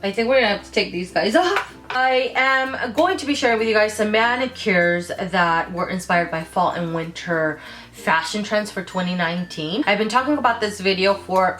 I think we're gonna have to take these guys off. I am going to be sharing with you guys some manicures that were inspired by fall and winter fashion trends for 2019. I've been talking about this video for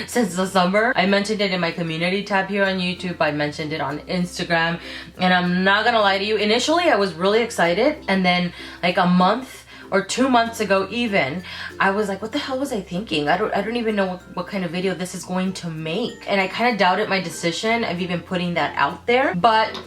since the summer. I mentioned it in my community tab here on YouTube. I mentioned it on Instagram, and I'm not gonna lie to you, initially I was really excited, and then like a month or 2 months ago even, I was like, what the hell was I thinking? I don't even know what kind of video this is going to make. And I kind of doubted my decision of even putting that out there. But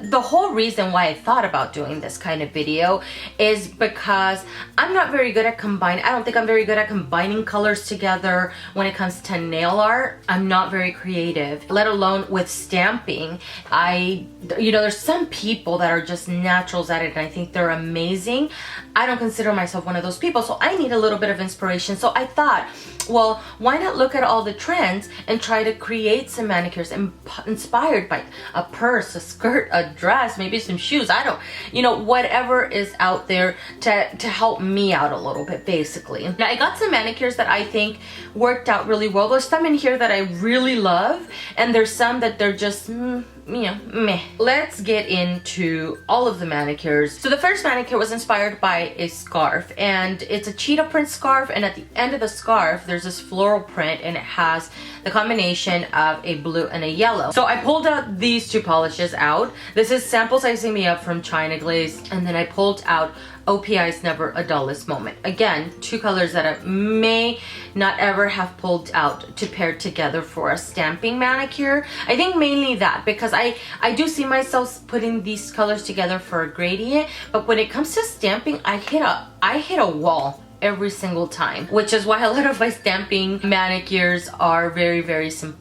the whole reason why I thought about doing this kind of video is because I'm not very good at combining. I don't think I'm very good at combining colors together when it comes to nail art. I'm not very creative, let alone with stamping. There's some people that are just naturals at it and I think they're amazing. I don't consider myself one of those people, so I need a little bit of inspiration. So I thought, well, why not look at all the trends and try to create some manicures inspired by a purse, a skirt, a dress, maybe some shoes. I don't, whatever is out there to help me out a little bit, basically. Now, I got some manicures that I think worked out really well. There's some in here that I really love, and there's some that they're just, meh. Let's get into all of the manicures. So the first manicure was inspired by a scarf, and it's a cheetah print scarf, and at the end of the scarf there's this floral print, and it has the combination of a blue and a yellow. So I pulled out these two polishes out. This is Sample Sizing Me Up from China Glaze, and then I pulled out OPI's Never a Dullest Moment. Again, two colors that I may not ever have pulled out to pair together for a stamping manicure. I think mainly that, because I do see myself putting these colors together for a gradient, but when it comes to stamping, I hit a wall every single time, which is why a lot of my stamping manicures are very, very simple.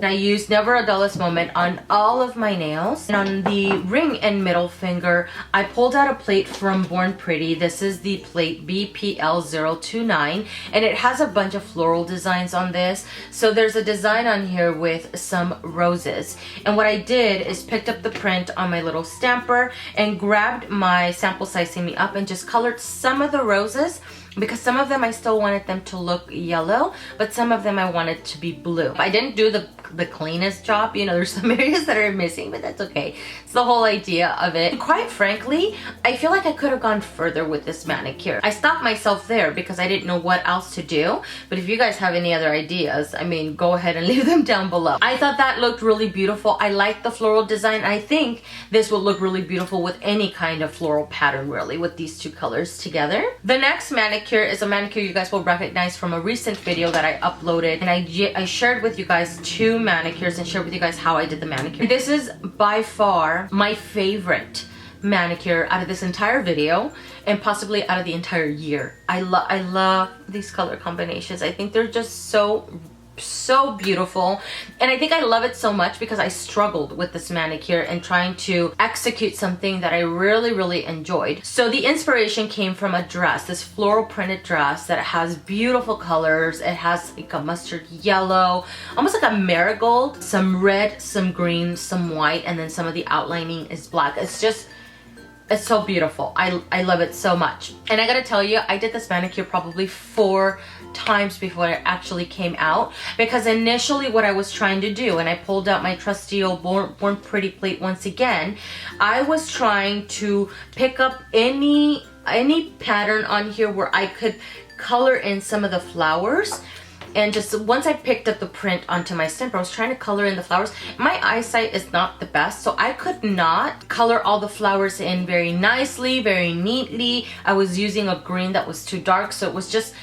I used Never a Dullest Moment on all of my nails. And on the ring and middle finger, I pulled out a plate from Born Pretty. This is the plate BPL041, and it has a bunch of floral designs on this. So there's a design on here with some roses. And what I did is picked up the print on my little stamper and grabbed my Sample Sizing Me Up and just colored some of the roses, because some of them I still wanted them to look yellow, but some of them I wanted to be blue. I didn't do the cleanest job. There's some areas that are missing, but that's okay. It's the whole idea of it. And quite frankly, I feel like I could have gone further with this manicure. I stopped myself there because I didn't know what else to do. But if you guys have any other ideas, go ahead and leave them down below. I thought that looked really beautiful. I like the floral design. I think this would look really beautiful with any kind of floral pattern, really, with these two colors together. The next manicure is a manicure you guys will recognize from a recent video that I uploaded, and I shared with you guys two manicures and shared with you guys how I did the manicure. This is by far my favorite manicure out of this entire video, and possibly out of the entire year. I love these color combinations. I think they're just so beautiful, and I think I love it so much because I struggled with this manicure and trying to execute something that I really enjoyed. So the inspiration came from a dress, this floral printed dress that has beautiful colors. It has like a mustard yellow, almost like a marigold, some red, some green, some white, and then some of the outlining is black. It's so beautiful. I love it so much. And I gotta tell you, I did this manicure probably 4 times before it actually came out, because initially what I was trying to do, and I pulled out my trusty old Born Pretty plate once again, I was trying to pick up any pattern on here where I could color in some of the flowers. And just once I picked up the print onto my stamper, I was trying to color in the flowers. My eyesight is not the best, so I could not color all the flowers in very nicely, very neatly. I was using a green that was too dark, so it wasn't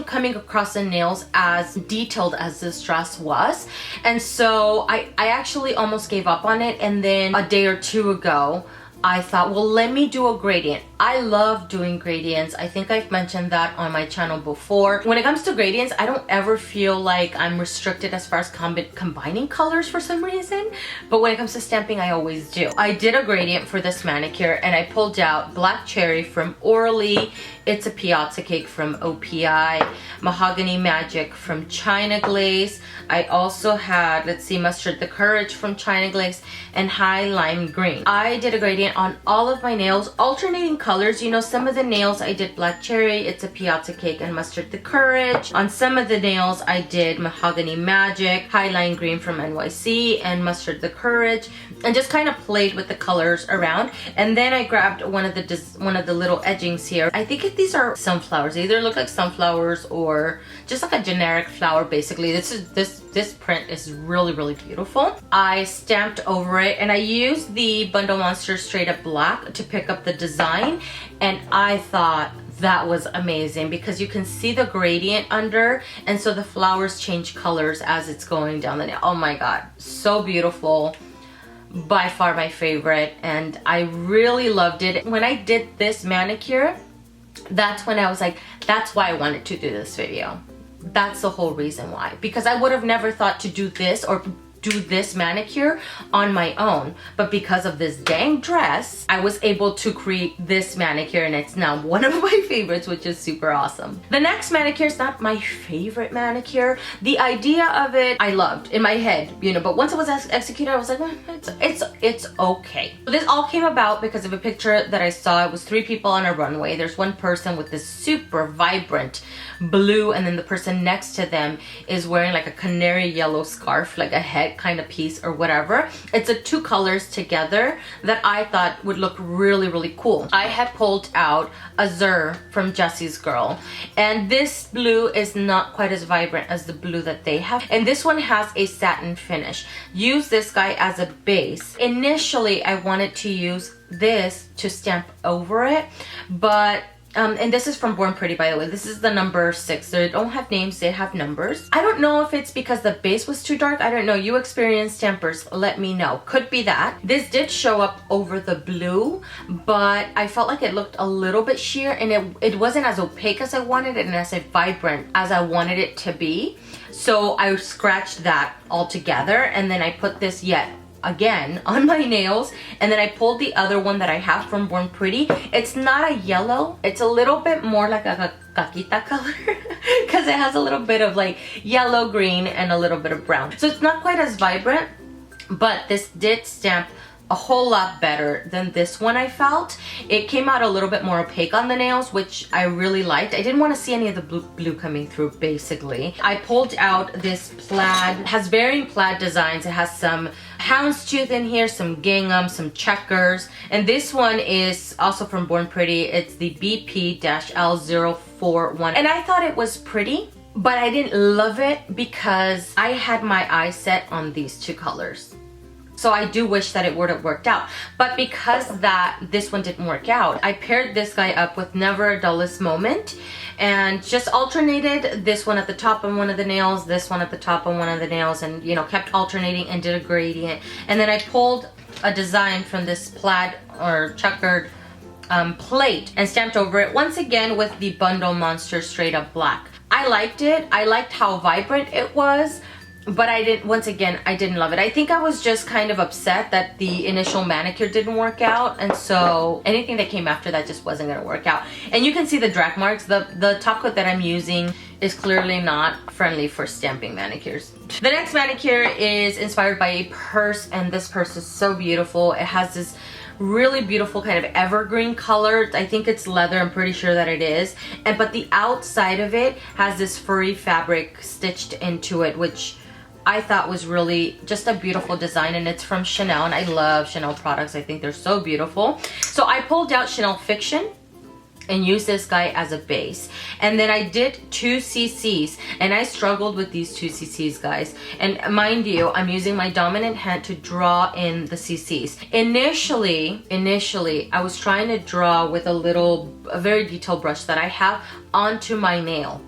coming across the nails as detailed as this dress was. And so I actually almost gave up on it, and then a day or two ago, I thought, well, let me do a gradient. I love doing gradients. I think I've mentioned that on my channel before. When it comes to gradients, I don't ever feel like I'm restricted as far as combining colors for some reason. But when it comes to stamping, I always do. I did a gradient for this manicure, and I pulled out Black Cherry from Orly. It's a Piazza cake from OPI. Mahogany Magic from China Glaze. I also had, Mustard the Courage from China Glaze, and High Lime Green. I did a gradient on all of my nails, alternating colors colors. You know, some of the nails I did Black Cherry, It's a Piazza Cake, and Mustard the Courage. On some of the nails I did Mahogany Magic, Highline Green from NYC, and Mustard the Courage, and just kind of played with the colors around. And then I grabbed one of the little edgings here. I think these are sunflowers. They either look like sunflowers or just like a generic flower, basically. This print is really, really beautiful. I stamped over it, and I used the Bundle Monster Straight Up Black to pick up the design, and I thought that was amazing because you can see the gradient under, and so the flowers change colors as it's going down the nail. Oh my god, so beautiful. By far my favorite, and I really loved it. When I did this manicure, that's when I was like, that's why I wanted to do this video. That's the whole reason why, because I would have never thought to do this or do this manicure on my own, but because of this dang dress, I was able to create this manicure, and it's now one of my favorites, which is super awesome. The next manicure is not my favorite manicure. The idea of it I loved in my head, you know, but once it was executed, I was like, well, it's okay. This all came about because of a picture that I saw. It was 3 people on a runway. There's one person with this super vibrant blue, and then the person next to them is wearing like a canary yellow scarf, like a head kind of piece or whatever. It's a 2 colors together that I thought would look really, really cool. I had pulled out Azure from Jessie's Girl, and this blue is not quite as vibrant as the blue that they have, and this one has a satin finish. Use this guy as a base. Initially I wanted to use this to stamp over it, but and this is from Born Pretty, by the way. This is the number 6. They don't have names, they have numbers. I don't know if it's because the base was too dark. I don't know. You experienced stampers, let me know. Could be that. This did show up over the blue, but I felt like it looked a little bit sheer, and it wasn't as opaque as I wanted it and as vibrant as I wanted it to be. So I scratched that all together, and then I put this again on my nails, and then I pulled the other one that I have from Born Pretty. It's not a yellow, it's a little bit more like a caquita color because it has a little bit of like yellow, green, and a little bit of brown. So it's not quite as vibrant, but this did stamp a whole lot better than this one. I felt it came out a little bit more opaque on the nails, which I really liked. I didn't want to see any of the blue coming through, basically. I pulled out this plaid. It has varying plaid designs. It has some houndstooth in here, some gingham, some checkers, and this one is also from Born Pretty. It's the BPL041, and I thought it was pretty, but I didn't love it because I had my eyes set on these 2 colors. So I do wish that it would have worked out. But because this one didn't work out, I paired this guy up with Never a Dullest Moment, and just alternated this one at the top on one of the nails, this one at the top on one of the nails, and you know, kept alternating and did a gradient. And then I pulled a design from this plaid or checkered plate and stamped over it once again with the Bundle Monster Straight Up Black. I liked it. I liked how vibrant it was, but I didn't love it. I think I was just kind of upset that the initial manicure didn't work out, and so anything that came after that just wasn't gonna work out. And you can see the drag marks. The top coat that I'm using is clearly not friendly for stamping manicures. The next manicure is inspired by a purse, and this purse is so beautiful. It has this really beautiful kind of evergreen color. I think it's leather, I'm pretty sure that it is. But the outside of it has this furry fabric stitched into it, which I thought was really just a beautiful design, and it's from Chanel, and I love Chanel products. I think they're so beautiful. So I pulled out Chanel Fiction and used this guy as a base, and then I did 2 CCs, and I struggled with these 2 CCs, guys. And mind you, I'm using my dominant hand to draw in the CCs. Initially I was trying to draw with a very detailed brush that I have onto my nail.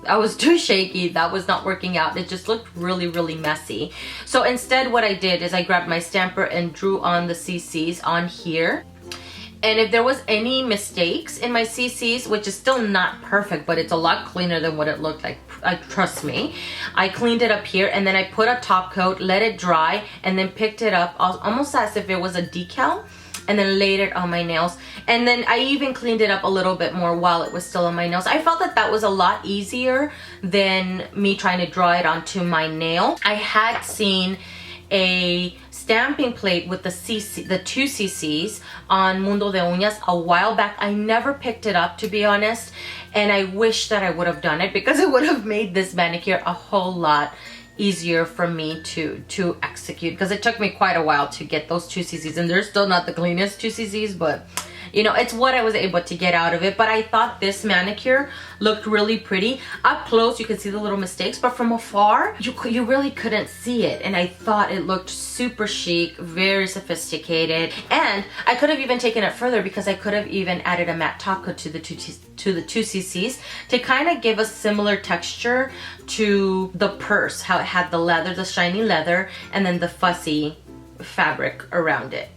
I was too shaky. That was not working out. It just looked really, really messy. So instead what I did is I grabbed my stamper and drew on the CCs on here. And if there was any mistakes in my CCs, which is still not perfect, but it's a lot cleaner than what it looked like, trust me, I cleaned it up here, and then I put a top coat, let it dry, and then picked it up almost as if it was a decal, and then laid it on my nails. And then I even cleaned it up a little bit more while it was still on my nails. I felt that that was a lot easier than me trying to draw it onto my nail. I had seen a stamping plate with the 2 cc's on Mundo de Uñas a while back. I never picked it up, to be honest, and I wish that I would have done it because it would have made this manicure a whole lot easier for me to execute, because it took me quite a while to get those 2 cc's, and they're still not the cleanest 2 cc's, but you know, it's what I was able to get out of it. But I thought this manicure looked really pretty. Up close, you could see the little mistakes, but from afar, you really couldn't see it. And I thought it looked super chic, very sophisticated. And I could have even taken it further, because I could have even added a matte top coat to the 2 cc's to kind of give a similar texture to the purse, how it had the leather, the shiny leather, and then the fussy fabric around it,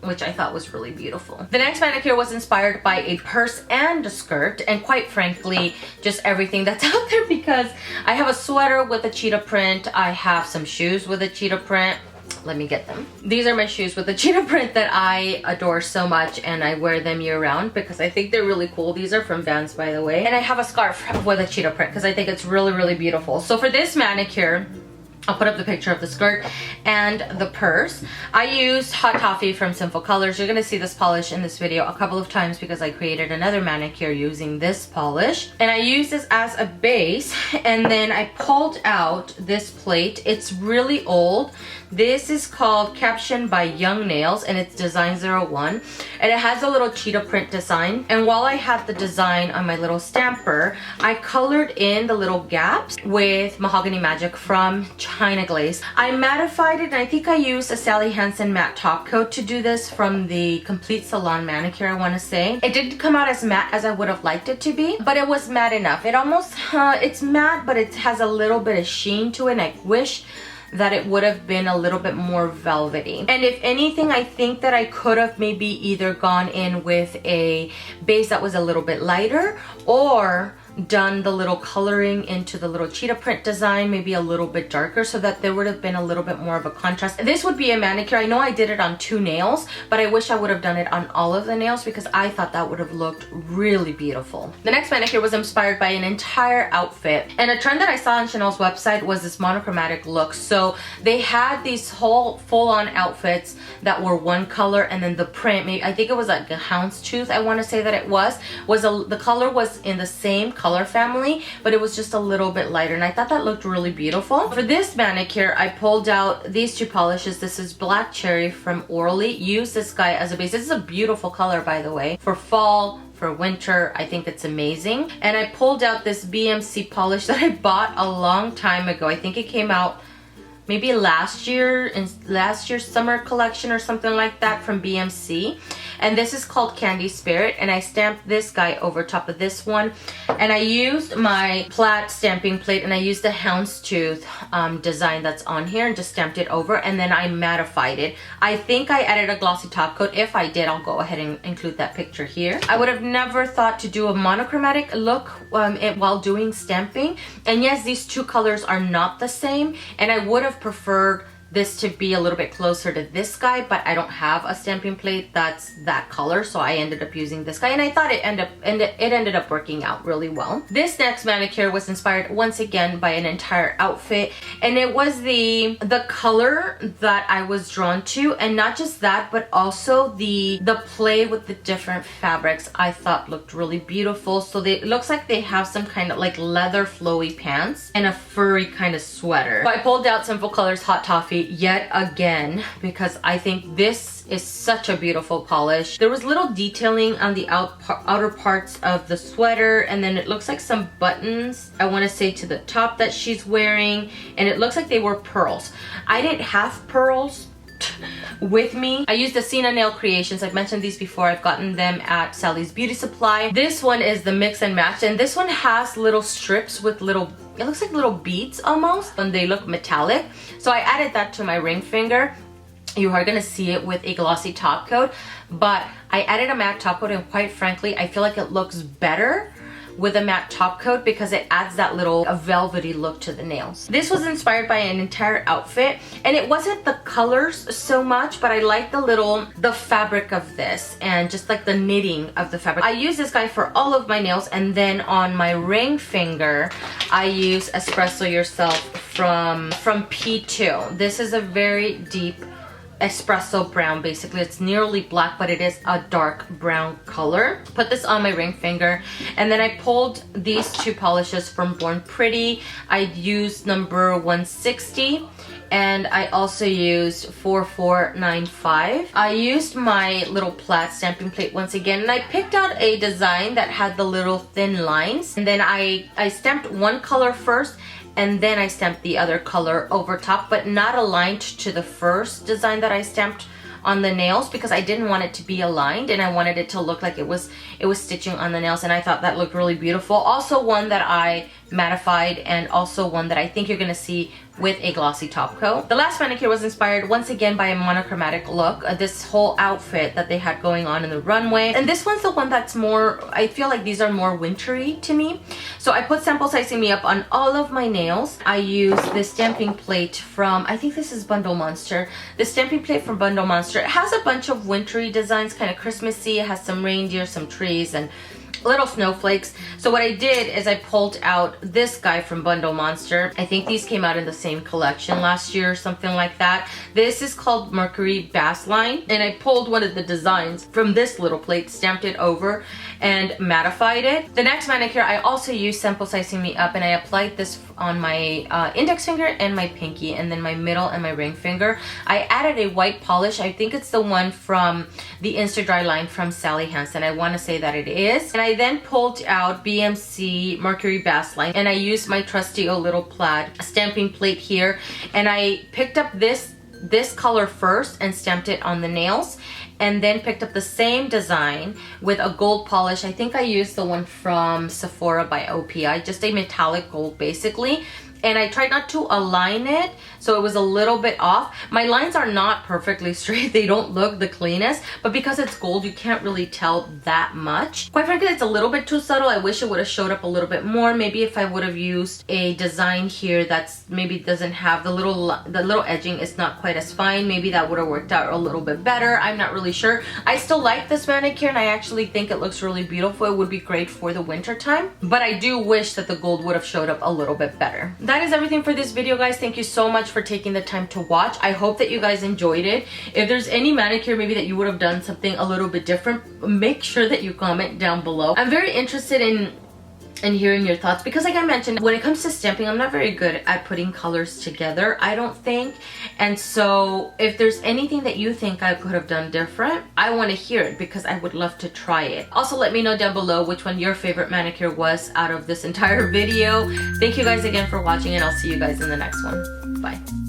which I thought was really beautiful. The next manicure was inspired by a purse and a skirt, and quite frankly, just everything that's out there, because I have a sweater with a cheetah print, I have some shoes with a cheetah print. Let me get them. These are my shoes with the cheetah print that I adore so much, and I wear them year round because I think they're really cool. These are from Vans, by the way. And I have a scarf with a cheetah print because I think it's really, really beautiful. So for this manicure, I'll put up the picture of the skirt and the purse. I used Hot Toffee from SinfulColors. You're gonna see this polish in this video a couple of times because I created another manicure using this polish. And I used this as a base, and then I pulled out this plate. It's really old. This is called Caption by Young Nails, and it's design 01. And it has a little cheetah print design. And while I had the design on my little stamper, I colored in the little gaps with Mahogany Magic from China Glaze. I mattified it, and I think I used a Sally Hansen matte top coat to do this from the Complete Salon manicure, I want to say. It didn't come out as matte as I would have liked it to be, but it was matte enough. It almost, it's matte, but it has a little bit of sheen to it, and I wish that it would have been a little bit more velvety. And if anything, I think that I could have maybe either gone in with a base that was a little bit lighter, or done the little coloring into the little cheetah print design maybe a little bit darker, so that there would have been a little bit more of a contrast. This would be a manicure, I know I did it on 2 nails, but I wish I would have done it on all of the nails because I thought that would have looked really beautiful. The next manicure was inspired by an entire outfit, and a trend that I saw on Chanel's website was this monochromatic look. So they had these whole full-on outfits that were one color, and then the print, maybe I think it was like a houndstooth, I want to say that it was the color was in the same color family, but it was just a little bit lighter, and I thought that looked really beautiful. For this manicure, I pulled out these 2 polishes. This is Black Cherry from Orly. Use this guy as a base. This is a beautiful color, by the way, for fall, for winter. I think it's amazing. And I pulled out this BMC polish that I bought a long time ago. I think it came out maybe last year, in last year's summer collection or something like that, from BMC. And this is called Kandi Spirit, and I stamped this guy over top of this one. And I used my flat stamping plate, and I used the houndstooth design that's on here, and just stamped it over, and then I mattified it. I think I added a glossy top coat. If I did, I'll go ahead and include that picture here. I would have never thought to do a monochromatic look while doing stamping. And yes, these 2 colors are not the same, and I would have preferred this to be a little bit closer to this guy, but I don't have a stamping plate that's that color, so I ended up using this guy, and I thought it ended up working out really well. This next manicure was inspired once again by an entire outfit, and it was the color that I was drawn to, and not just that, but also the play with the different fabrics I thought looked really beautiful. So it looks like they have some kind of like leather flowy pants and a furry kind of sweater. So I pulled out SinfulColors Hot Toffee yet again because I think this is such a beautiful polish. There was little detailing on the outer parts of the sweater, and then it looks like some buttons, I want to say, to the top that she's wearing, and it looks like they were pearls. I didn't have pearls with me. I used the Cena Nail Creations. I've mentioned these before. I've gotten them at Sally's Beauty Supply. This one is the mix and match, and this one has little strips with little, it looks like little beads almost, and they look metallic. So I added that to my ring finger. You are going to see it with a glossy top coat, but I added a matte top coat, and quite frankly, I feel like it looks better with a matte top coat because it adds that little velvety look to the nails. This was inspired by an entire outfit, and it wasn't the colors so much, but I like the fabric of this, and just like the knitting of the fabric. I use this guy for all of my nails, and then on my ring finger, I use Espresso Yourself from P2. This is a very deep espresso brown. Basically, it's nearly black, but it is a dark brown color. Put this on my ring finger, and then I pulled these two polishes from Born Pretty. I used number 160, and I also used 4495. I used my little plaid stamping plate once again, and I picked out a design that had the little thin lines, and then I stamped one color first, and then I stamped the other color over top, but not aligned to the first design that I stamped on the nails, because I didn't want it to be aligned, and I wanted it to look like it was stitching on the nails, and I thought that looked really beautiful. Also one that I mattified, and also one that I think you're gonna see with a glossy top coat. The last manicure was inspired once again by a monochromatic look, this whole outfit that they had going on in the runway. And this one's the one that's more, I feel like these are more wintry to me. So I put Sample Sizing Me Up on all of my nails. I used this stamping plate from, I think this is Bundle Monster. The stamping plate from Bundle Monster. It has a bunch of wintry designs, kind of Christmassy. It has some reindeer, some trees, and little snowflakes. So what I did is I pulled out this guy from Bundle Monster. I think these came out in the same collection last year or something like that. This is called Mercury Bassline, and I pulled one of the designs from this little plate, stamped it over, and mattified it. The next manicure, I also used Sample Sizing Me Up, and I applied this on my index finger and my pinky, and then my middle and my ring finger. I added a white polish. I think it's the one from the Insta-Dri line from Sally Hansen. I want to say that it is. And I then pulled out BMC Mercury Bassline, and I used my trusty old little plaid stamping plate here, and I picked up this color first and stamped it on the nails, and then picked up the same design with a gold polish. I think I used the one from Sephora by OPI, just a metallic gold basically. And I tried not to align it, so it was a little bit off. My lines are not perfectly straight. They don't look the cleanest, but because it's gold, you can't really tell that much. Quite frankly, it's a little bit too subtle. I wish it would have showed up a little bit more. Maybe if I would have used a design here that's maybe doesn't have the little edging is not quite as fine, maybe that would have worked out a little bit better. I'm not really sure. I still like this manicure, and I actually think it looks really beautiful. It would be great for the winter time, but I do wish that the gold would have showed up a little bit better. That is everything for this video, guys. Thank you so much for taking the time to watch. I hope that you guys enjoyed it. If there's any manicure maybe that you would have done something a little bit different, make sure that you comment down below. I'm very interested in hearing your thoughts, because like I mentioned, when it comes to stamping, I'm not very good at putting colors together, I don't think. And so if there's anything that you think I could have done different, I want to hear it, because I would love to try it. Also, let me know down below which one your favorite manicure was out of this entire video. Thank you guys again for watching, and I'll see you guys in the next one. Bye.